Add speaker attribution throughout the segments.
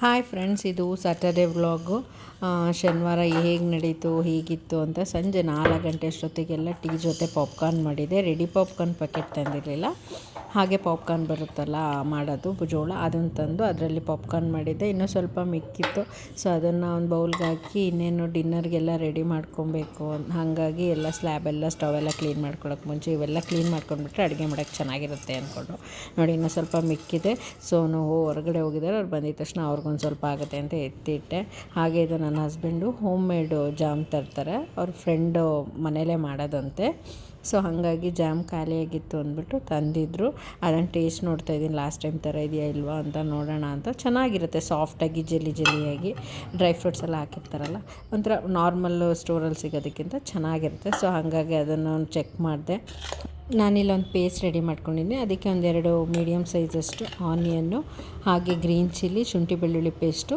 Speaker 1: Hi friends, ಇದು Saturday vlog. ಶನಿವಾರ ಹೇಗೆ ನಡೀತು ಹೀಗಿತ್ತು ಅಂತ ಸಂಜೆ 4 ಗಂಟೆ ಅಷ್ಟೊತ್ತಿಗೆಲ್ಲ ಟೀ ಜೊತೆ ಪಾಪ್ಕಾರ್ನ್ ಮಾಡಿದೆ. ರೆಡಿ ಪಾಪ್ಕಾರ್ನ್ ಪ್ಯಾಕೆಟ್ ತಂದಿರಲಿಲ್ಲ, ಹಾಗೆ ಪಾಪ್ಕಾರ್ನ್ ಬರುತ್ತಲ್ಲ ಮಾಡೋದು ಜೋಳ, ಅದನ್ನು ತಂದು ಅದರಲ್ಲಿ ಪಾಪ್ಕಾರ್ನ್ ಮಾಡಿದ್ದೆ. ಇನ್ನೂ ಸ್ವಲ್ಪ ಮಿಕ್ಕಿತ್ತು, ಸೊ ಅದನ್ನು ಒಂದು ಬೌಲ್ಗೆ ಹಾಕಿ ಇನ್ನೇನು ಡಿನ್ನರ್ಗೆಲ್ಲ ರೆಡಿ ಮಾಡ್ಕೊಬೇಕು. ಹಾಗಾಗಿ ಎಲ್ಲ ಸ್ಲ್ಯಾಬೆಲ್ಲ ಸ್ಟವೆಲ್ಲ ಕ್ಲೀನ್ ಮಾಡ್ಕೊಳಕ್ಕೆ ಮುಂಚೆ ಇವೆಲ್ಲ ಕ್ಲೀನ್ ಮಾಡ್ಕೊಂಡ್ಬಿಟ್ರೆ ಅಡುಗೆ ಮಾಡೋಕ್ಕೆ ಚೆನ್ನಾಗಿರುತ್ತೆ ಅಂದ್ಕೊಂಡು ನೋಡಿ. ಇನ್ನೂ ಸ್ವಲ್ಪ ಮಿಕ್ಕಿದೆ. ಸೊ ನಾವು ಹೊರಗಡೆ ಹೋಗಿದ್ದಾರೆ, ಅವ್ರು ಬಂದಿದ್ದ ತಕ್ಷಣ ಅವ್ರಿಗೊಂದು ಸ್ವಲ್ಪ ಆಗುತ್ತೆ ಅಂತ ಎತ್ತಿಟ್ಟೆ. ಹಾಗೆ ಇದು ನನ್ನ ಹಸ್ಬೆಂಡು ಹೋಮ್ ಮೇಡು ಜಾಮ್ ತರ್ತಾರೆ, ಅವ್ರ ಫ್ರೆಂಡು ಮನೇಲೇ ಮಾಡೋದಂತೆ. ಸೊ ಹಾಗಾಗಿ ಜಾಮ್ ಖಾಲಿಯಾಗಿತ್ತು ಅಂದ್ಬಿಟ್ಟು ತಂದಿದ್ರು. ಅದನ್ನು ಟೇಸ್ಟ್ ನೋಡ್ತಾಯಿದ್ದೀನಿ, ಲಾಸ್ಟ್ ಟೈಮ್ ಥರ ಇದೆಯಾ ಇಲ್ವಾ ಅಂತ ನೋಡೋಣ ಅಂತ. ಚೆನ್ನಾಗಿರುತ್ತೆ, ಸಾಫ್ಟಾಗಿ ಜೆಲ್ಲಿಯಾಗಿ ಡ್ರೈ ಫ್ರೂಟ್ಸ್ ಎಲ್ಲ ಹಾಕಿರ್ತಾರಲ್ಲ, ಒಂಥರ ನಾರ್ಮಲ್ಲು ಸ್ಟೋರಲ್ಲಿ ಸಿಗೋದಕ್ಕಿಂತ ಚೆನ್ನಾಗಿರುತ್ತೆ. ಸೊ ಹಾಗಾಗಿ ಅದನ್ನು ಚೆಕ್ ಮಾಡಿದೆ. ನಾನಿಲ್ಲೊಂದು ಪೇಸ್ಟ್ ರೆಡಿ ಮಾಡ್ಕೊಂಡಿದ್ದೀನಿ. ಅದಕ್ಕೆ ಒಂದೆರಡು ಮೀಡಿಯಮ್ ಸೈಜಷ್ಟು ಆನಿಯನ್ನು, ಹಾಗೆ ಗ್ರೀನ್ ಚಿಲ್ಲಿ, ಶುಂಠಿ ಬೆಳ್ಳುಳ್ಳಿ ಪೇಸ್ಟು,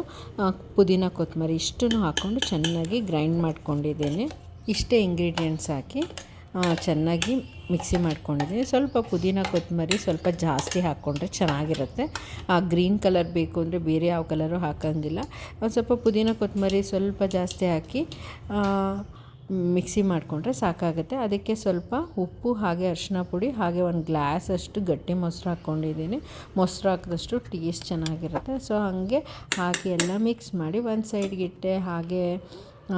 Speaker 1: ಪುದೀನ ಕೊತ್ತಂಬರಿ ಇಷ್ಟನ್ನು ಹಾಕ್ಕೊಂಡು ಚೆನ್ನಾಗಿ ಗ್ರೈಂಡ್ ಮಾಡ್ಕೊಂಡಿದ್ದೀನಿ. ಇಷ್ಟೇ ಇಂಗ್ರೀಡಿಯೆಂಟ್ಸ್ ಹಾಕಿ ಚೆನ್ನಾಗಿ ಮಿಕ್ಸಿ ಮಾಡ್ಕೊಂಡಿದ್ದೀನಿ. ಸ್ವಲ್ಪ ಪುದೀನ ಕೊತ್ತಂಬರಿ ಸ್ವಲ್ಪ ಜಾಸ್ತಿ ಹಾಕ್ಕೊಂಡ್ರೆ ಚೆನ್ನಾಗಿರುತ್ತೆ. ಗ್ರೀನ್ ಕಲರ್ ಬೇಕು ಅಂದರೆ ಬೇರೆ ಯಾವ ಕಲರು ಹಾಕೋಂಗಿಲ್ಲ. ಒಂದು ಸ್ವಲ್ಪ ಪುದೀನ ಕೊತ್ತಂಬರಿ ಸ್ವಲ್ಪ ಜಾಸ್ತಿ ಹಾಕಿ ಮಿಕ್ಸಿ ಮಾಡಿಕೊಂಡ್ರೆ ಸಾಕಾಗುತ್ತೆ. ಅದಕ್ಕೆ ಸ್ವಲ್ಪ ಉಪ್ಪು, ಹಾಗೆ ಅರಿಶಿನ ಪುಡಿ, ಹಾಗೆ ಒಂದು ಗ್ಲಾಸಷ್ಟು ಗಟ್ಟಿ ಮೊಸರು ಹಾಕ್ಕೊಂಡಿದ್ದೀನಿ. ಮೊಸರು ಹಾಕಿದಷ್ಟು ಟೇಸ್ಟ್ ಚೆನ್ನಾಗಿರುತ್ತೆ. ಸೊ ಹಾಗೆ ಹಾಕಿ ಎಲ್ಲ ಮಿಕ್ಸ್ ಮಾಡಿ ಒಂದು ಸೈಡ್ಗೆ ಇಟ್ಟೆ. ಹಾಗೆ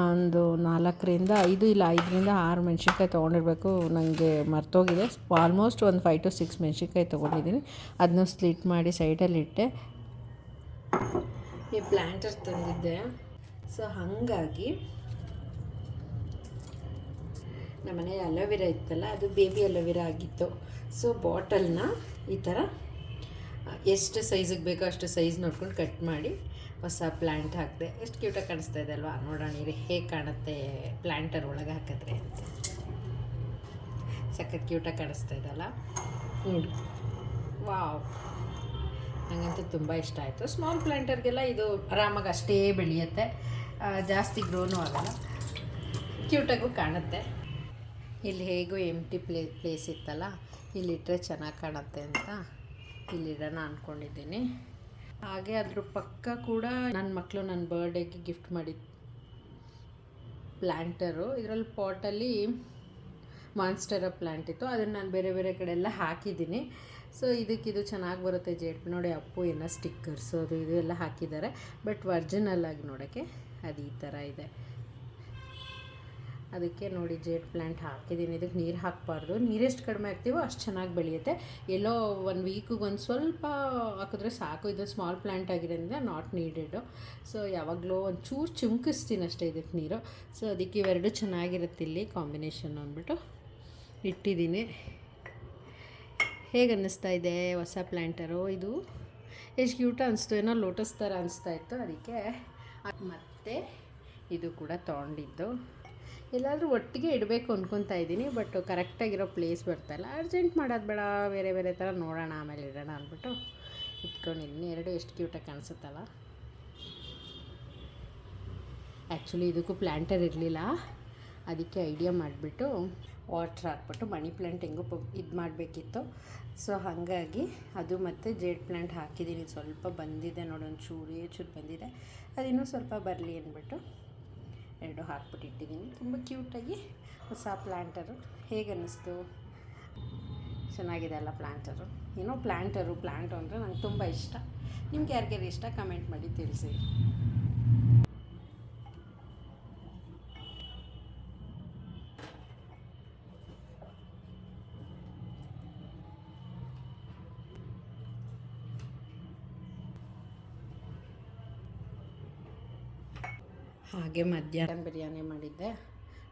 Speaker 1: ಒಂದು 4ರಿಂದ 5 ಇಲ್ಲ 5ರಿಂದ 6 ಮೆಣಸಿನ್ಕಾಯಿ ತೊಗೊಂಡಿರಬೇಕು, ನನಗೆ ಮರ್ತೋಗಿದೆ. ಆಲ್ಮೋಸ್ಟ್ ಒಂದು 5 to 6 ಮೆಣಸಿನ್ಕಾಯಿ ತೊಗೊಂಡಿದ್ದೀನಿ. ಅದನ್ನ ಸ್ಲಿಟ್ ಮಾಡಿ ಸೈಡಲ್ಲಿಟ್ಟೆ. ಈ ಪ್ಲ್ಯಾಂಟರ್ ತಂದಿದ್ದೆ, ಸೊ ಹಾಗಾಗಿ ನಮ್ಮನೆ ಅಲೋವೆರಾ ಇತ್ತಲ್ಲ, ಅದು ಬೇಬಿ ಅಲೋವೆರಾ ಆಗಿತ್ತು. ಸೊ ಬಾಟಲ್ನ ಈ ಥರ ಎಷ್ಟು ಸೈಜಿಗೆ ಬೇಕೋ ಅಷ್ಟು ಸೈಜ್ ನೋಡ್ಕೊಂಡು ಕಟ್ ಮಾಡಿ ಹೊಸ ಪ್ಲ್ಯಾಂಟ್ ಹಾಕಿದೆ. ಎಷ್ಟು ಕ್ಯೂಟಾಗಿ ಕಾಣಿಸ್ತಾ ಇದೆ ಅಲ್ವಾ? ನೋಡೋಣ ಇರಿ ಹೇಗೆ ಕಾಣುತ್ತೆ ಪ್ಲ್ಯಾಂಟರ್ ಒಳಗೆ ಹಾಕಿದ್ರೆ ಅಂತ. ಸಖತ್ ಕ್ಯೂಟಾಗಿ ಕಾಣಿಸ್ತಾ ಇದೆಯಲ್ಲ ನೋಡಿ. ವಾವ್, ನನಗಂತೂ ತುಂಬ ಇಷ್ಟ ಆಯಿತು. ಸ್ಮಾಲ್ ಪ್ಲ್ಯಾಂಟರ್ಗೆಲ್ಲ ಇದು ಆರಾಮಾಗಿ ಅಷ್ಟೇ ಬೆಳೆಯುತ್ತೆ, ಜಾಸ್ತಿ ಗ್ರೋನೂ ಆಗೋಲ್ಲ, ಕ್ಯೂಟಾಗೂ ಕಾಣುತ್ತೆ. ಇಲ್ಲಿ ಹೇಗೂ ಎಂಟಿ ಪ್ಲೇಸ್ ಇತ್ತಲ್ಲ, ಇಲ್ಲಿಟ್ಟರೆ ಚೆನ್ನಾಗಿ ಕಾಣುತ್ತೆ ಅಂತ ಇಲ್ಲಿಡೋಣ ಅಂದ್ಕೊಂಡಿದ್ದೀನಿ. ಹಾಗೆ ಅದ್ರ ಪಕ್ಕ ಕೂಡ ನನ್ನ ಮಕ್ಕಳು ನನ್ನ ಬರ್ಡೇಗೆ ಗಿಫ್ಟ್ ಮಾಡಿದ ಪ್ಲ್ಯಾಂಟರು. ಇದರಲ್ಲಿ ಪಾಟಲ್ಲಿ ಮಾನ್ಸ್ಟರ ಪ್ಲ್ಯಾಂಟ್ ಇತ್ತು, ಅದನ್ನು ನಾನು ಬೇರೆ ಬೇರೆ ಕಡೆ ಎಲ್ಲ ಹಾಕಿದ್ದೀನಿ. ಸೊ ಇದು ಚೆನ್ನಾಗಿ ಬರುತ್ತೆ. ಜೇಡ್ ನೋಡಿ, ಅಪ್ಪು ಏನೋ ಸ್ಟಿಕ್ಕರ್ಸು ಅದು ಇದು ಎಲ್ಲ ಹಾಕಿದ್ದಾರೆ. ಬಟ್ ಒರ್ಜಿನಲ್ ಆಗಿ ನೋಡೋಕ್ಕೆ ಅದು ಈ ಥರ ಇದೆ. ಅದಕ್ಕೆ ನೋಡಿ ಜೇಡ್ ಪ್ಲ್ಯಾಂಟ್ ಹಾಕಿದ್ದೀನಿ. ಇದಕ್ಕೆ ನೀರು ಹಾಕಬಾರ್ದು, ನೀರೆಷ್ಟು ಕಡಿಮೆ ಹಾಕ್ತೀವೋ ಅಷ್ಟು ಚೆನ್ನಾಗಿ ಬೆಳೆಯುತ್ತೆ. ಎಲ್ಲೋ 1 ವೀಕಿಗೆ ಒಂದು ಸ್ವಲ್ಪ ಹಾಕಿದ್ರೆ ಸಾಕು. ಇದು ಸ್ಮಾಲ್ ಪ್ಲ್ಯಾಂಟ್ ಆಗಿರೋದ್ರಿಂದ ನಾಟ್ ನೀಡೆಡು. ಸೊ ಯಾವಾಗಲೂ ಒಂದು ಚೂರು ಚಿಮ್ಕಿಸ್ತೀನಿ ಅಷ್ಟೇ ಇದಕ್ಕೆ ನೀರು. ಸೊ ಅದಕ್ಕೆ ಇವೆರಡು ಚೆನ್ನಾಗಿರುತ್ತೆ ಇಲ್ಲಿ ಕಾಂಬಿನೇಷನ್ ಅಂದ್ಬಿಟ್ಟು ಇಟ್ಟಿದ್ದೀನಿ. ಹೇಗೆ ಅನ್ನಿಸ್ತಾ ಇದೆ ಹೊಸ ಪ್ಲ್ಯಾಂಟರು? ಇದು ಎಷ್ಟು ಕ್ಯೂಟ್ ಅನಿಸ್ತು, ಏನೋ ಲೋಟಸ್ ಥರ ಅನಿಸ್ತಾ ಇತ್ತು. ಅದಕ್ಕೆ ಮತ್ತು ಇದು ಕೂಡ ತೊಗೊಂಡಿದ್ದು. ಎಲ್ಲಾದರೂ ಒಟ್ಟಿಗೆ ಇಡಬೇಕು ಅಂದ್ಕೊತಾ ಇದ್ದೀನಿ, ಬಟ್ ಕರೆಕ್ಟಾಗಿರೋ ಪ್ಲೇಸ್ ಬರ್ತಾಯಿಲ್ಲ. ಅರ್ಜೆಂಟ್ ಮಾಡೋದು ಬೇಡ, ಬೇರೆ ಬೇರೆ ಥರ ನೋಡೋಣ ಆಮೇಲೆ ಇಡೋಣ ಅಂದ್ಬಿಟ್ಟು ಇಟ್ಕೊಂಡಿದ್ದೀನಿ. ಎರಡು ಎಷ್ಟು ಕ್ಯೂಟಾಗಿ ಕಾಣಿಸುತ್ತಲ್ಲ. ಆ್ಯಕ್ಚುಲಿ ಇದಕ್ಕೂ ಪ್ಲ್ಯಾಂಟರ್ ಇರಲಿಲ್ಲ, ಅದಕ್ಕೆ ಐಡಿಯಾ ಮಾಡಿಬಿಟ್ಟು ವಾಟ್ರ್ ಹಾಕ್ಬಿಟ್ಟು ಮನಿ ಪ್ಲ್ಯಾಂಟ್ ಹೆಂಗೂ ಇದು ಮಾಡಬೇಕಿತ್ತು. ಸೊ ಹಾಗಾಗಿ ಅದು ಮತ್ತು ಜೇಡ್ ಪ್ಲ್ಯಾಂಟ್ ಹಾಕಿದ್ದೀನಿ. ಸ್ವಲ್ಪ ಬಂದಿದೆ ನೋಡಿ, ಒಂದು ಚೂರು ಬಂದಿದೆ. ಅದಿನ್ನೂ ಸ್ವಲ್ಪ ಬರಲಿ ಅಂದ್ಬಿಟ್ಟು ಎರಡು ಹಾಕ್ಬಿಟ್ಟು ಇಟ್ಟಿದ್ದೀನಿ. ತುಂಬ ಕ್ಯೂಟಾಗಿ ಹೊಸ ಪ್ಲ್ಯಾಂಟರು. ಹೇಗೆ ಅನ್ನಿಸ್ತು? ಚೆನ್ನಾಗಿದೆ ಅಲ್ಲ ಪ್ಲ್ಯಾಂಟರು? ಏನೋ ಪ್ಲ್ಯಾಂಟು ಅಂದರೆ ನಂಗೆ ತುಂಬ ಇಷ್ಟ. ನಿಮ್ಗೆ ಯಾರಿಗಾರು ಇಷ್ಟ ಕಮೆಂಟ್ ಮಾಡಿ ತಿಳಿಸಿ. ಹಾಗೆ ಮಧ್ಯಾಹ್ನ ಬಿರಿಯಾನಿ ಮಾಡಿದ್ದೆ.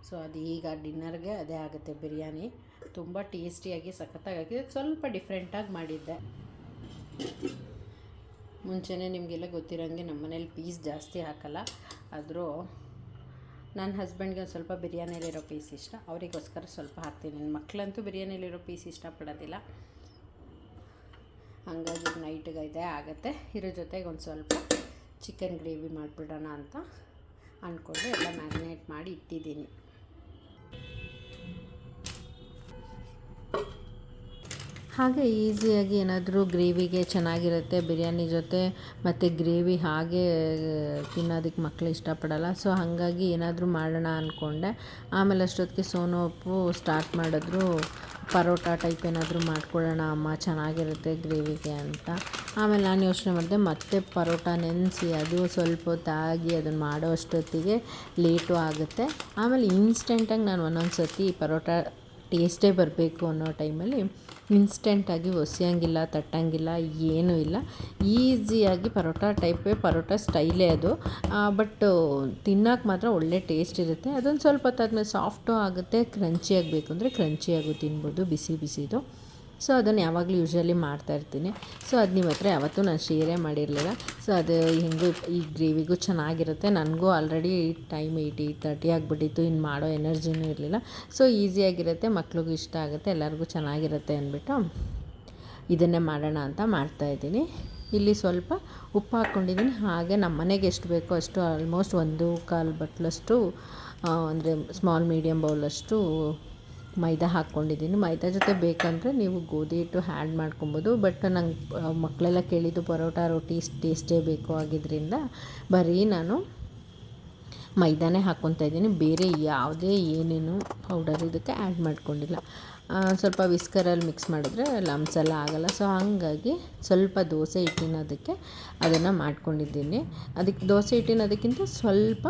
Speaker 1: ಸೊ ಅದು ಈಗ ಡಿನ್ನರ್ಗೆ ಅದೇ ಆಗುತ್ತೆ ಬಿರಿಯಾನಿ. ತುಂಬ ಟೇಸ್ಟಿಯಾಗಿ ಸಖತ್ತಾಗಿದೆ. ಸ್ವಲ್ಪ ಡಿಫ್ರೆಂಟಾಗಿ ಮಾಡಿದ್ದೆ. ಮುಂಚೆನೇ ನಿಮಗೆಲ್ಲ ಗೊತ್ತಿರೋಂಗೆ ನಮ್ಮ ಮನೇಲಿ ಪೀಸ್ ಜಾಸ್ತಿ ಹಾಕಲ್ಲ, ಆದರೂ ನನ್ನ ಹಸ್ಬೆಂಡ್ಗೆ ಒಂದು ಸ್ವಲ್ಪ ಬಿರಿಯಾನಿಲಿರೋ ಪೀಸ್ ಇಷ್ಟ, ಅವರಿಗೋಸ್ಕರ ಸ್ವಲ್ಪ ಹಾಕ್ತೀನಿ. ನನ್ನ ಮಕ್ಕಳಂತೂ ಬಿರಿಯಾನಿಲಿರೋ ಪೀಸ್ ಇಷ್ಟಪಡೋದಿಲ್ಲ. ಹಾಗಾಗಿ ನೈಟಿಗೆ ಇದೆ ಆಗುತ್ತೆ. ಇರೋ ಜೊತೆಗೆ ಒಂದು ಸ್ವಲ್ಪ ಚಿಕನ್ ಗ್ರೇವಿ ಮಾಡಿಬಿಡೋಣ ಅಂತ ಅಂದ್ಕೊಂಡು ಎಲ್ಲ ಮ್ಯಾರಿನೇಟ್ ಮಾಡಿ ಇಟ್ಟಿದ್ದೀನಿ. ಹಾಗೆ ಈಸಿಯಾಗಿ ಏನಾದರೂ ಗ್ರೇವಿಗೆ ಚೆನ್ನಾಗಿರುತ್ತೆ ಬಿರಿಯಾನಿ ಜೊತೆ, ಮತ್ತು ಗ್ರೇವಿ ಹಾಗೆ ತಿನ್ನೋದಕ್ಕೆ ಮಕ್ಕಳು ಇಷ್ಟಪಡಲ್ಲ. ಸೊ ಹಾಗಾಗಿ ಏನಾದರೂ ಮಾಡೋಣ ಅಂದ್ಕೊಂಡೆ. ಆಮೇಲೆ ಅಷ್ಟೊತ್ತಿಗೆ ಸೋನು ಅಪ್ಪು ಸ್ಟಾರ್ಟ್ ಮಾಡಿದ್ರು, ಪರೋಟ ಟೈಪ್ ಏನಾದರೂ ಮಾಡ್ಕೊಳ್ಳೋಣ ಅಮ್ಮ, ಚೆನ್ನಾಗಿರುತ್ತೆ ಗ್ರೇವಿಗೆ ಅಂತ. ಆಮೇಲೆ ನಾನು ಯೋಚನೆ ಮಾಡಿದೆ, ಮತ್ತೆ ಪರೋಟ ನೆನೆಸಿ ಅದು ಸ್ವಲ್ಪ ಹೊತ್ತಾಗಿ ಅದನ್ನು ಮಾಡೋ ಅಷ್ಟೊತ್ತಿಗೆ ಲೇಟು ಆಗುತ್ತೆ. ಆಮೇಲೆ ಇನ್ಸ್ಟೆಂಟಾಗಿ ನಾನು ಒಂದೊಂದು ಸರ್ತಿ ಪರೋಟ ಟೇಸ್ಟೇ ಬರಬೇಕು ಅನ್ನೋ ಟೈಮಲ್ಲಿ ಇನ್ಸ್ಟೆಂಟಾಗಿ ಒಸೆಯೋಂಗಿಲ್ಲ, ತಟ್ಟಂಗಿಲ್ಲ, ಏನೂ ಇಲ್ಲ, ಈಸಿಯಾಗಿ ಪರೋಟ ಟೈಪೇ, ಪರೋಟ ಸ್ಟೈಲೇ ಅದು. ಬಟ್ ತಿನ್ನೋಕೆ ಮಾತ್ರ ಒಳ್ಳೆ ಟೇಸ್ಟ್ ಇರುತ್ತೆ. ಅದೊಂದು ಸ್ವಲ್ಪ ಹೊತ್ತಾದ್ಮೇಲೆ ಸಾಫ್ಟು ಆಗುತ್ತೆ. ಕ್ರಂಚಿ ಆಗಬೇಕು ಅಂದರೆ ಕ್ರಂಚಿಯಾಗೂ ತಿನ್ಬೋದು ಬಿಸಿ ಬಿಸಿದು. ಸೊ ಅದನ್ನು ಯಾವಾಗಲೂ ಯೂಶ್ವಲಿ ಮಾಡ್ತಾಯಿರ್ತೀನಿ. ಸೊ ಅದು ನಿಮ್ಮ ಹತ್ರ ಯಾವತ್ತೂ ನಾನು ಶೇರೇ ಮಾಡಿರಲಿಲ್ಲ. ಸೊ ಅದು ಹೆಂಗೂ ಈ ಗ್ರೇವಿಗೂ ಚೆನ್ನಾಗಿರುತ್ತೆ. ನನಗೂ ಆಲ್ರೆಡಿ ಟೈಮ್ 8:30 ಆಗಿಬಿಟ್ಟಿತ್ತು, ಇನ್ನು ಮಾಡೋ ಎನರ್ಜಿನೂ ಇರಲಿಲ್ಲ. ಸೊ ಈಸಿಯಾಗಿರುತ್ತೆ, ಮಕ್ಳಿಗೂ ಇಷ್ಟ ಆಗುತ್ತೆ, ಎಲ್ಲರಿಗೂ ಚೆನ್ನಾಗಿರುತ್ತೆ ಅಂದ್ಬಿಟ್ಟು ಇದನ್ನೇ ಮಾಡೋಣ ಅಂತ ಮಾಡ್ತಾಯಿದ್ದೀನಿ. ಇಲ್ಲಿ ಸ್ವಲ್ಪ ಉಪ್ಪು ಹಾಕ್ಕೊಂಡಿದ್ದೀನಿ. ಹಾಗೆ ನಮ್ಮ ಮನೆಗೆ ಎಷ್ಟು ಬೇಕೋ ಅಷ್ಟು, ಆಲ್ಮೋಸ್ಟ್ 1/4 ಬಟ್ಲಷ್ಟು ಅಂದರೆ ಸ್ಮಾಲ್ ಮೀಡಿಯಮ್ ಬೌಲಷ್ಟು ಮೈದಾ ಹಾಕ್ಕೊಂಡಿದ್ದೀನಿ. ಮೈದಾ ಜೊತೆ ಬೇಕಂದರೆ ನೀವು ಗೋಧಿ ಹಿಟ್ಟು ಆ್ಯಡ್ ಮಾಡ್ಕೊಬೋದು. ಬಟ್ ನಂಗೆ ಮಕ್ಕಳೆಲ್ಲ ಕೇಳಿದ್ದು ಪರೋಟ ರೋಟಿ ಟೇಸ್ಟೇ ಬೇಕು ಆಗಿದ್ದರಿಂದ ಬರೀ ನಾನು ಮೈದಾನೇ ಹಾಕ್ಕೊತಾ ಇದ್ದೀನಿ. ಬೇರೆ ಯಾವುದೇ ಏನೇನು ಪೌಡರ್ ಇದಕ್ಕೆ ಆ್ಯಡ್ ಮಾಡ್ಕೊಂಡಿಲ್ಲ. ಸ್ವಲ್ಪ ವಿಸ್ಕರಲ್ಲಿ ಮಿಕ್ಸ್ ಮಾಡಿದ್ರೆ ಲಮ್ಸ್ ಎಲ್ಲ ಆಗೋಲ್ಲ. ಸೊ ಹಾಗಾಗಿ ಸ್ವಲ್ಪ ದೋಸೆ ಹಿಟ್ಟಿನದಕ್ಕೆ ಅದನ್ನು ಮಾಡ್ಕೊಂಡಿದ್ದೀನಿ. ಅದಕ್ಕೆ ದೋಸೆ ಹಿಟ್ಟಿನದಕ್ಕಿಂತ ಸ್ವಲ್ಪ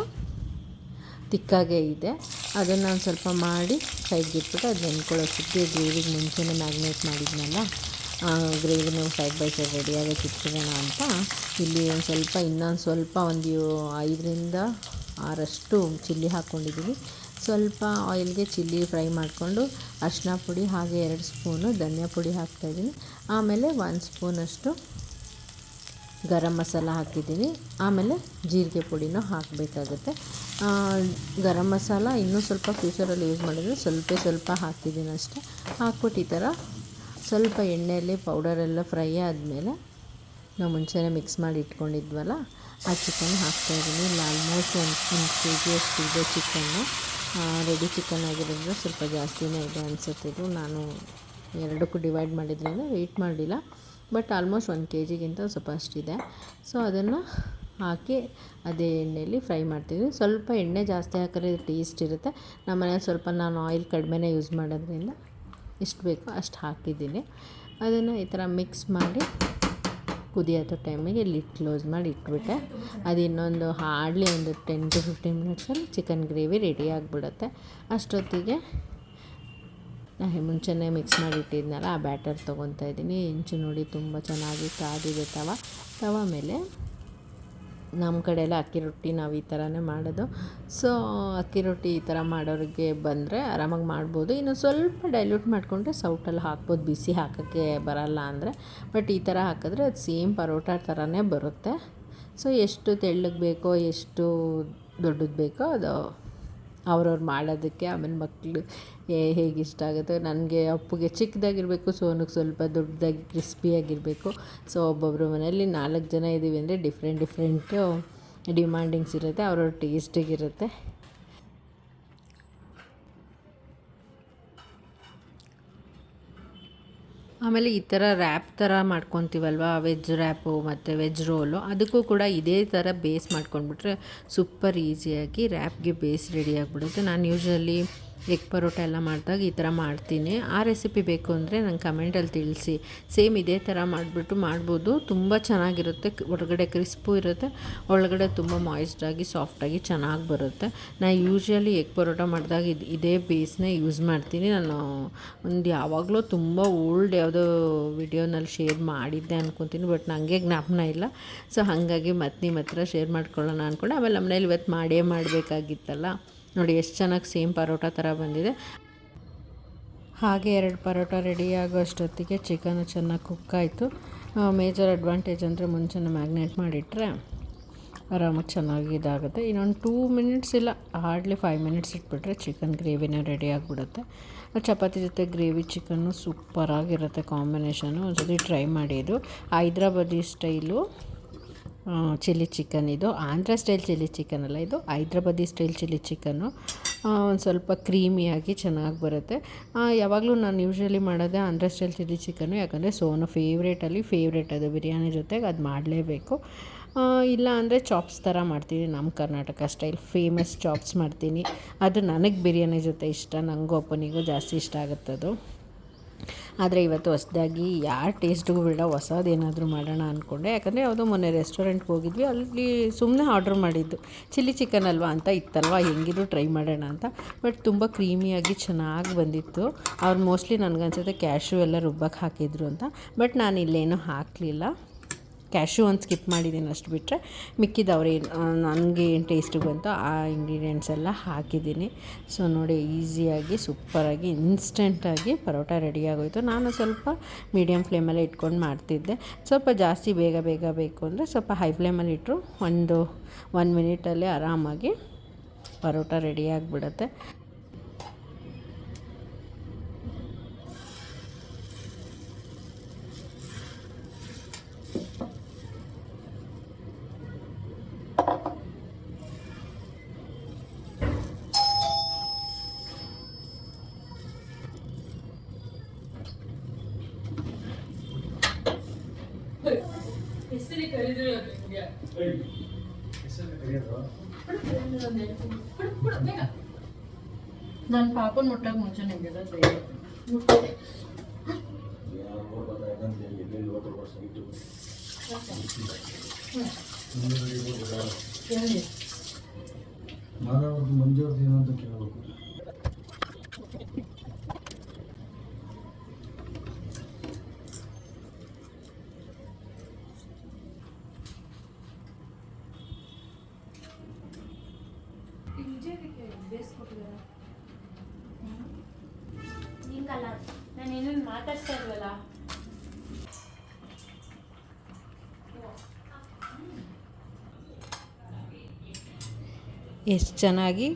Speaker 1: ತಿಕ್ಕಾಗೇ ಇದೆ. ಅದನ್ನು ಒಂದು ಸ್ವಲ್ಪ ಮಾಡಿ ಸೈಡ್ಗೆ ಇಟ್ಬಿಟ್ಟು ಅದು ನೆನ್ಕೊಳ್ಳೋಷ್ಟೊತ್ತಿಗೆ ಗ್ರೇವಿಗೆ ಮುಂಚೆನೇ ಮ್ಯಾಗ್ನೇಟ್ ಮಾಡಿದ್ನಲ್ಲ, ಗ್ರೇವಿನ ಸೈಡ್ ಬೈ ಸೈಡ್ ರೆಡಿಯಾಗಕ್ಕೆ ಇಟ್ಬಿಡೋಣ ಅಂತ ಇಲ್ಲಿ ಒಂದು ಸ್ವಲ್ಪ ಇನ್ನೊಂದು ಸ್ವಲ್ಪ ಒಂದು 5ರಿಂದ 6 ಚಿಲ್ಲಿ ಹಾಕ್ಕೊಂಡಿದ್ದೀನಿ. ಸ್ವಲ್ಪ ಆಯಿಲ್ಗೆ ಚಿಲ್ಲಿ ಫ್ರೈ ಮಾಡಿಕೊಂಡು ಅರಿಶಿನ ಪುಡಿ ಹಾಗೆ 2 ಸ್ಪೂನು ಧನಿಯಾ ಪುಡಿ ಹಾಕ್ತಾಯಿದ್ದೀನಿ. ಆಮೇಲೆ 1 ಸ್ಪೂನಷ್ಟು ಗರಂ ಮಸಾಲ ಹಾಕಿದ್ದೀನಿ. ಆಮೇಲೆ ಜೀರಿಗೆ ಪುಡಿನೂ ಹಾಕಬೇಕಾಗುತ್ತೆ. ಗರಂ ಮಸಾಲ ಇನ್ನೂ ಸ್ವಲ್ಪ ಫ್ಯೂಚರಲ್ಲಿ ಯೂಸ್ ಮಾಡಿದರೆ ಸ್ವಲ್ಪ ಹಾಕಿದ್ದೀನಿ ಅಷ್ಟೇ. ಹಾಕ್ಬಿಟ್ಟು ಈ ಥರ ಸ್ವಲ್ಪ ಎಣ್ಣೆಯಲ್ಲಿ ಪೌಡರೆಲ್ಲ ಫ್ರೈ ಆದಮೇಲೆ ನಾವು ಮುಂಚೆನೇ ಮಿಕ್ಸ್ ಮಾಡಿ ಇಟ್ಕೊಂಡಿದ್ವಲ್ಲ ಆ ಚಿಕನ್ ಹಾಕ್ತಾಯಿದ್ದೀನಿ. ಇಲ್ಲಿ ಆಲ್ಮೋಸ್ಟ್ 1 kg ಅಷ್ಟು ಇದೆ ಚಿಕನ್ನು. ರೆಡಿ ಚಿಕನ್ ಆಗಿರೋದ್ರಿಂದ ಸ್ವಲ್ಪ ಜಾಸ್ತಿನೇ ಇದೆ ಅನಿಸುತ್ತೆ. ಇದು ನಾನು 2ಕ್ಕೂ ಡಿವೈಡ್ ಮಾಡಿದ್ರಿಂದ ವೆಯ್ಟ್ ಮಾಡಲಿಲ್ಲ. ಬಟ್ ಆಲ್ಮೋಸ್ಟ್ 1 kgಗಿಂತ ಸ್ವಲ್ಪ ಅಷ್ಟಿದೆ. ಸೊ ಅದನ್ನು ಹಾಕಿ ಅದೇ ಎಣ್ಣೆಯಲ್ಲಿ ಫ್ರೈ ಮಾಡ್ತಿದ್ವಿ. ಸ್ವಲ್ಪ ಎಣ್ಣೆ ಜಾಸ್ತಿ ಹಾಕಿದ್ರೆ ಟೇಸ್ಟ್ ಇರುತ್ತೆ. ನಮ್ಮ ಮನೇಲಿ ಸ್ವಲ್ಪ ನಾನು ಆಯಿಲ್ ಕಡಿಮೆನೇ ಯೂಸ್ ಮಾಡೋದ್ರಿಂದ ಎಷ್ಟು ಬೇಕೋ ಅಷ್ಟು ಹಾಕಿದ್ದೀನಿ. ಅದನ್ನು ಈ ಥರ ಮಿಕ್ಸ್ ಮಾಡಿ ಕುದಿಯೋ ಟೈಮಿಗೆ ಲಿಡ್ ಕ್ಲೋಸ್ ಮಾಡಿ ಇಟ್ಬಿಟ್ಟೆ. ಅದು ಇನ್ನೊಂದು ಹಾರ್ಡ್ಲಿ ಒಂದು 10 to 15 ಮಿನಿಟ್ಸಲ್ಲಿ ಚಿಕನ್ ಗ್ರೇವಿ ರೆಡಿ ಆಗಿಬಿಡುತ್ತೆ. ಅಷ್ಟೊತ್ತಿಗೆ ನಾನು ಮುಂಚೆನೇ ಮಿಕ್ಸ್ ಮಾಡಿ ಇಟ್ಟಿದ್ನಲ್ಲ ಆ ಬ್ಯಾಟರ್ ತೊಗೊತಾ ಇದ್ದೀನಿ. ಇಂಚು ನೋಡಿ ತುಂಬ ಚೆನ್ನಾಗಿ ಕಾದಿದೆ ತವ ಮೇಲೆ. ನಮ್ಮ ಕಡೆ ಎಲ್ಲ ಅಕ್ಕಿ ರೊಟ್ಟಿ ನಾವು ಈ ಥರನೇ ಮಾಡೋದು. ಸೊ ಅಕ್ಕಿ ರೊಟ್ಟಿ ಈ ಥರ ಮಾಡೋರಿಗೆ ಬಂದರೆ ಆರಾಮಾಗಿ ಮಾಡ್ಬೋದು. ಇನ್ನು ಸ್ವಲ್ಪ ಡೈಲ್ಯೂಟ್ ಮಾಡಿಕೊಂಡ್ರೆ ಸೌಟಲ್ಲಿ ಹಾಕ್ಬೋದು, ಬಿಸಿ ಹಾಕೋಕ್ಕೆ ಬರಲ್ಲ ಅಂದರೆ. ಬಟ್ ಈ ಥರ ಹಾಕಿದ್ರೆ ಅದು ಸೇಮ್ ಪರೋಟ ಥರನೇ ಬರುತ್ತೆ. ಸೊ ಎಷ್ಟು ತೆಳ್ಳಗೆ ಬೇಕೋ ಎಷ್ಟು ದೊಡ್ಡದು ಬೇಕೋ ಅದು ಅವ್ರವ್ರು ಮಾಡೋದಕ್ಕೆ. ಆಮೇಲೆ ಮಕ್ಕಳು ಹೇಗೆ ಇಷ್ಟ ಆಗುತ್ತೆ. ನನಗೆ ಅಪ್ಪುಗೆ ಚಿಕ್ಕದಾಗಿರಬೇಕು, ಸೋನಿಗೆ ಸ್ವಲ್ಪ ದೊಡ್ಡದಾಗಿ ಕ್ರಿಸ್ಪಿಯಾಗಿರಬೇಕು. ಸೊ ಒಬ್ಬೊಬ್ಬರು ಮನೆಯಲ್ಲಿ 4 ಜನ ಇದ್ದೀವಿ ಅಂದರೆ ಡಿಫ್ರೆಂಟು ಡಿಮ್ಯಾಂಡಿಂಗ್ಸ್ ಇರುತ್ತೆ, ಅವ್ರವ್ರ ಟೇಸ್ಟಿಗಿರುತ್ತೆ. ಆಮೇಲೆ ಈ ಥರ ರ್ಯಾಪ್ ಥರ ಮಾಡ್ಕೊತೀವಲ್ವ, ವೆಜ್ ರ್ಯಾಪು ಮತ್ತು ವೆಜ್ ರೋಲು, ಅದಕ್ಕೂ ಕೂಡ ಇದೇ ಥರ ಬೇಸ್ ಮಾಡ್ಕೊಂಡ್ಬಿಟ್ರೆ ಸೂಪರ್ ಈಸಿಯಾಗಿ ರ್ಯಾಪ್ಗೆ ಬೇಸ್ ರೆಡಿ ಆಗಿಬಿಡುತ್ತೆ. ನಾನು ಯೂಶ್ವಲಿ ಎಗ್ ಪರೋಟ ಎಲ್ಲ ಮಾಡಿದಾಗ ಈ ಥರ ಮಾಡ್ತೀನಿ. ಆ ರೆಸಿಪಿ ಬೇಕು ಅಂದರೆ ನಂಗೆ ಕಮೆಂಟಲ್ಲಿ ತಿಳಿಸಿ. ಸೇಮ್ ಇದೇ ಥರ ಮಾಡಿಬಿಟ್ಟು ಮಾಡ್ಬೋದು, ತುಂಬ ಚೆನ್ನಾಗಿರುತ್ತೆ. ಹೊರಗಡೆ ಕ್ರಿಸ್ಪು ಇರುತ್ತೆ, ಒಳಗಡೆ ತುಂಬ ಮಾಯಿಸ್ಟಾಗಿ ಸಾಫ್ಟಾಗಿ ಚೆನ್ನಾಗಿ ಬರುತ್ತೆ. ನಾನು ಯೂಶ್ವಲಿ ಎಗ್ ಪರೋಟ ಮಾಡಿದಾಗ ಇದೇ ಬೇಸ್ನೇ ಯೂಸ್ ಮಾಡ್ತೀನಿ. ನಾನು ಒಂದು ಯಾವಾಗಲೂ ತುಂಬ ಓಲ್ಡ್ ಯಾವುದೋ ವಿಡಿಯೋನಲ್ಲಿ ಶೇರ್ ಮಾಡಿದ್ದೆ ಅಂದ್ಕೊತೀನಿ, ಬಟ್ ನನಗೆ ಜ್ಞಾಪನ ಇಲ್ಲ. ಸೊ ಹಾಗಾಗಿ ಮತ್ತೆ ನಿಮ್ಮ ಹತ್ರ ಶೇರ್ ಮಾಡ್ಕೊಳ್ಳೋಣ ಅಂದ್ಕೊಂಡು, ಆಮೇಲೆ ನಮ್ಮ ಮನೇಲಿ ಇವತ್ತು ಮಾಡಬೇಕಾಗಿತ್ತಲ್ಲ, ನೋಡಿ ಎಷ್ಟು ಚೆನ್ನಾಗಿ ಸೇಮ್ ಪರೋಟ ಥರ ಬಂದಿದೆ. ಹಾಗೆ 2 ಪರೋಟ ರೆಡಿ ಆಗೋ ಅಷ್ಟೊತ್ತಿಗೆ ಚಿಕನು ಚೆನ್ನಾಗಿ ಕುಕ್ ಆಯಿತು. ಮೇಜರ್ ಅಡ್ವಾಂಟೇಜ್ ಅಂದರೆ ಮುಂಚೆನೇ ಮ್ಯಾಗ್ನೇಟ್ ಮಾಡಿಟ್ರೆ ಆರಾಮಾಗಿ ಚೆನ್ನಾಗಿ ಇದಾಗುತ್ತೆ. ಇನ್ನೊಂದು 2 ಮಿನಿಟ್ಸ್ ಇಲ್ಲ, ಹಾರ್ಡ್ಲಿ 5 ಮಿನಿಟ್ಸ್ ಇಟ್ಬಿಟ್ರೆ ಚಿಕನ್ ಗ್ರೇವಿನೇ ರೆಡಿ ಆಗಿಬಿಡುತ್ತೆ. ಚಪಾತಿ ಜೊತೆ ಗ್ರೇವಿ ಚಿಕನ್ನು ಸೂಪರಾಗಿರುತ್ತೆ ಕಾಂಬಿನೇಷನು. ಒಂದ್ಸತಿ ಟ್ರೈ ಮಾಡಿ. ಇದು ಹೈದ್ರಾಬಾದಿ ಸ್ಟೈಲು ಚಿಲ್ಲಿ ಚಿಕನ್. ಇದು ಆಂಧ್ರ ಸ್ಟೈಲ್ ಚಿಲ್ಲಿ ಚಿಕನ್ ಅಲ್ಲ, ಇದು ಹೈದ್ರಾಬಾದಿ ಸ್ಟೈಲ್ ಚಿಲ್ಲಿ ಚಿಕನ್ನು. ಒಂದು ಸ್ವಲ್ಪ ಕ್ರೀಮಿಯಾಗಿ ಚೆನ್ನಾಗಿ ಬರುತ್ತೆ. ಯಾವಾಗಲೂ ನಾನು ಯೂಶ್ವಲಿ ಮಾಡೋದೇ ಆಂಧ್ರ ಸ್ಟೈಲ್ ಚಿಲ್ಲಿ ಚಿಕನ್ನು, ಯಾಕಂದರೆ ಸೋನು ಫೇವ್ರೇಟ್ ಅದು ಬಿರಿಯಾನಿ ಜೊತೆಗೆ ಅದು ಮಾಡಲೇಬೇಕು. ಇಲ್ಲ ಅಂದರೆ ಚಾಪ್ಸ್ ಥರ ಮಾಡ್ತೀನಿ, ನಮ್ಮ ಕರ್ನಾಟಕ ಸ್ಟೈಲ್ ಫೇಮಸ್ ಚಾಪ್ಸ್ ಮಾಡ್ತೀನಿ. ಅದು ನನಗೆ ಬಿರಿಯಾನಿ ಜೊತೆ ಇಷ್ಟ, ನನಗೂ ಅಪ್ಪನಿಗೂ ಜಾಸ್ತಿ ಇಷ್ಟ ಆಗುತ್ತದು. ಆದರೆ ಇವತ್ತು ಹೊಸದಾಗಿ ಯಾರ ಟೇಸ್ಟ್ಗೂ ಬೇಡ, ಹೊಸದೇನಾದರೂ ಮಾಡೋಣ ಅಂದ್ಕೊಂಡೆ. ಯಾಕಂದರೆ ಯಾವುದೋ ಮೊನ್ನೆ ರೆಸ್ಟೋರೆಂಟ್ಗೆ ಹೋಗಿದ್ವಿ, ಅಲ್ಲಿ ಸುಮ್ಮನೆ ಆರ್ಡ್ರ್ ಮಾಡಿದ್ದು ಚಿಲ್ಲಿ ಚಿಕನ್ ಅಲ್ವಾ ಅಂತ ಇತ್ತಲ್ವ, ಹೆಂಗಿದ್ರು ಟ್ರೈ ಮಾಡೋಣ ಅಂತ. ಬಟ್ ತುಂಬ ಕ್ರೀಮಿಯಾಗಿ ಚೆನ್ನಾಗಿ ಬಂದಿತ್ತು. ಅವ್ರು ಮೋಸ್ಟ್ಲಿ ನನಗನ್ಸುತ್ತೆ ಕ್ಯಾಶ್ಯೂ ಎಲ್ಲ ರುಬ್ಬಕ್ಕೆ ಹಾಕಿದ್ರು ಅಂತ. ಬಟ್ ನಾನು ಇಲ್ಲೇನೂ ಹಾಕಲಿಲ್ಲ, ಕ್ಯಾಶ್ಯೂ ಒಂದು ಸ್ಕಿಪ್ ಮಾಡಿದ್ದೀನಿ ಅಷ್ಟು ಬಿಟ್ಟರೆ ಮಿಕ್ಕಿದವ್ರು ನನಗೆ ಏನು ಟೇಸ್ಟಿಗೆ ಬಂತು ಆ ಇಂಗ್ರೀಡಿಯೆಂಟ್ಸ್ ಎಲ್ಲ ಹಾಕಿದ್ದೀನಿ. ಸೊ ನೋಡಿ, ಈಸಿಯಾಗಿ ಸೂಪರಾಗಿ ಇನ್ಸ್ಟೆಂಟಾಗಿ ಪರೋಟ ರೆಡಿಯಾಗೋಯಿತು. ನಾನು ಸ್ವಲ್ಪ ಮೀಡಿಯಮ್ ಫ್ಲೇಮಲ್ಲೇ ಇಟ್ಕೊಂಡು ಮಾಡ್ತಿದ್ದೆ. ಸ್ವಲ್ಪ ಜಾಸ್ತಿ ಬೇಗ ಬೇಕು ಅಂದರೆ ಸ್ವಲ್ಪ ಹೈ ಫ್ಲೇಮಲ್ಲಿ ಇಟ್ಟರು 1 ಮಿನಿಟಲ್ಲೇ ಆರಾಮಾಗಿ ಪರೋಟ ರೆಡಿಯಾಗಿಬಿಡುತ್ತೆ. ನನ್ನ ಪಾಪನ ಮುಟ್ಟಾಗ ಮುಂಚೆನೇ
Speaker 2: ಮಂಜೂರ್ದು ಏನಂತ ಕೇಳಬೇಕು.
Speaker 3: ನಾನೇನೇನು ಮಾತಾಡ್ತಾ ಇಲ್ವಲ್ಲ.
Speaker 1: ಎಷ್ಟು ಚೆನ್ನಾಗಿ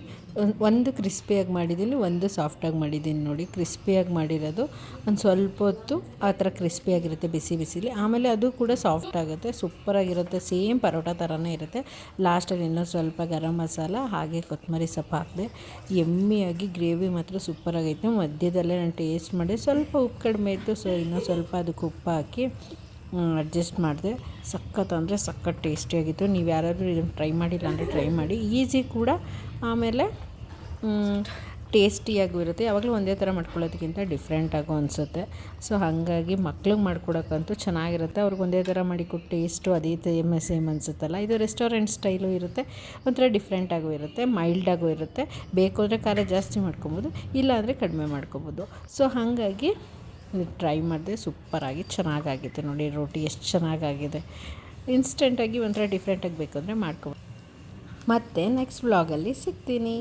Speaker 1: ಒಂದು ಕ್ರಿಸ್ಪಿಯಾಗಿ ಮಾಡಿದ್ದೀನಿ, ಒಂದು ಸಾಫ್ಟಾಗಿ ಮಾಡಿದ್ದೀನಿ. ನೋಡಿ, ಕ್ರಿಸ್ಪಿಯಾಗಿ ಮಾಡಿರೋದು ಒಂದು ಸ್ವಲ್ಪ ಹೊತ್ತು ಆ ಥರ ಕ್ರಿಸ್ಪಿಯಾಗಿರುತ್ತೆ ಬಿಸಿಲಿ, ಆಮೇಲೆ ಅದು ಕೂಡ ಸಾಫ್ಟ್ ಆಗುತ್ತೆ, ಸೂಪರಾಗಿರುತ್ತೆ. ಸೇಮ್ ಪರೋಟ ಥರನೇ ಇರುತ್ತೆ. ಲಾಸ್ಟಲ್ಲಿ ಇನ್ನೂ ಸ್ವಲ್ಪ ಗರಂ ಮಸಾಲ ಹಾಗೆ ಕೊತ್ತಂಬರಿ ಸೊಪ್ಪು ಹಾಕಿದೆ. ಎಮ್ಮಿಯಾಗಿ ಗ್ರೇವಿ ಮಾತ್ರ ಸೂಪರಾಗೈತೆ. ಮಧ್ಯದಲ್ಲೇ ನಾನು ಟೇಸ್ಟ್ ಮಾಡಿ ಸ್ವಲ್ಪ ಉಪ್ಪು ಕಡಿಮೆ ಇತ್ತು, ಸೊ ಇನ್ನೂ ಸ್ವಲ್ಪ ಅದಕ್ಕೆ ಉಪ್ಪು ಹಾಕಿ ಅಡ್ಜಸ್ಟ್ ಮಾಡಿದೆ. ಸಖತ್ ಅಂದರೆ ಸಖತ್ ಟೇಸ್ಟಿಯಾಗಿತ್ತು. ನೀವು ಯಾರಾದರೂ ಇದನ್ನು ಟ್ರೈ ಮಾಡಿಲ್ಲ ಅಂದರೆ ಟ್ರೈ ಮಾಡಿ, ಈಸಿ ಕೂಡ, ಆಮೇಲೆ ಟೇಸ್ಟಿಯಾಗೂ ಇರುತ್ತೆ. ಯಾವಾಗಲೂ ಒಂದೇ ಥರ ಮಾಡ್ಕೊಳ್ಳೋದಕ್ಕಿಂತ ಡಿಫ್ರೆಂಟಾಗೂ ಅನಿಸುತ್ತೆ. ಸೊ ಹಾಗಾಗಿ ಮಕ್ಳಿಗೆ ಮಾಡ್ಕೊಡೋಕ್ಕಂತೂ ಚೆನ್ನಾಗಿರುತ್ತೆ. ಅವ್ರಿಗೆ ಒಂದೇ ಥರ ಮಾಡಿಕೊಟ್ಟು ಟೇಸ್ಟು ಅದೇ ಸೇಮ್ ಅನಿಸುತ್ತಲ್ಲ. ಇದು ರೆಸ್ಟೋರೆಂಟ್ ಸ್ಟೈಲು ಇರುತ್ತೆ, ಒಂಥರ ಡಿಫ್ರೆಂಟಾಗೂ ಇರುತ್ತೆ, ಮೈಲ್ಡಾಗೂ ಇರುತ್ತೆ. ಬೇಕು ಅಂದರೆ ಖಾರ ಜಾಸ್ತಿ ಮಾಡ್ಕೊಬೋದು, ಇಲ್ಲಾಂದರೆ ಕಡಿಮೆ ಮಾಡ್ಕೊಬೋದು. ಸೊ ಹಾಗಾಗಿ ಟ್ರೈ ಮಾಡಿದೆ, ಸೂಪರಾಗಿ ಚೆನ್ನಾಗಾಗಿದೆ. ನೋಡಿ ರೋಟಿ ಎಷ್ಟು ಚೆನ್ನಾಗಾಗಿದೆ. ಇನ್ಸ್ಟೆಂಟಾಗಿ ಒಂಥರ ಡಿಫ್ರೆಂಟಾಗಿ ಬೇಕು ಅಂದರೆ ಮಾಡ್ಕೊಬೋದು. ಮತ್ತು ನೆಕ್ಸ್ಟ್ ವ್ಲಾಗಲ್ಲಿ ಸಿಗ್ತೀನಿ.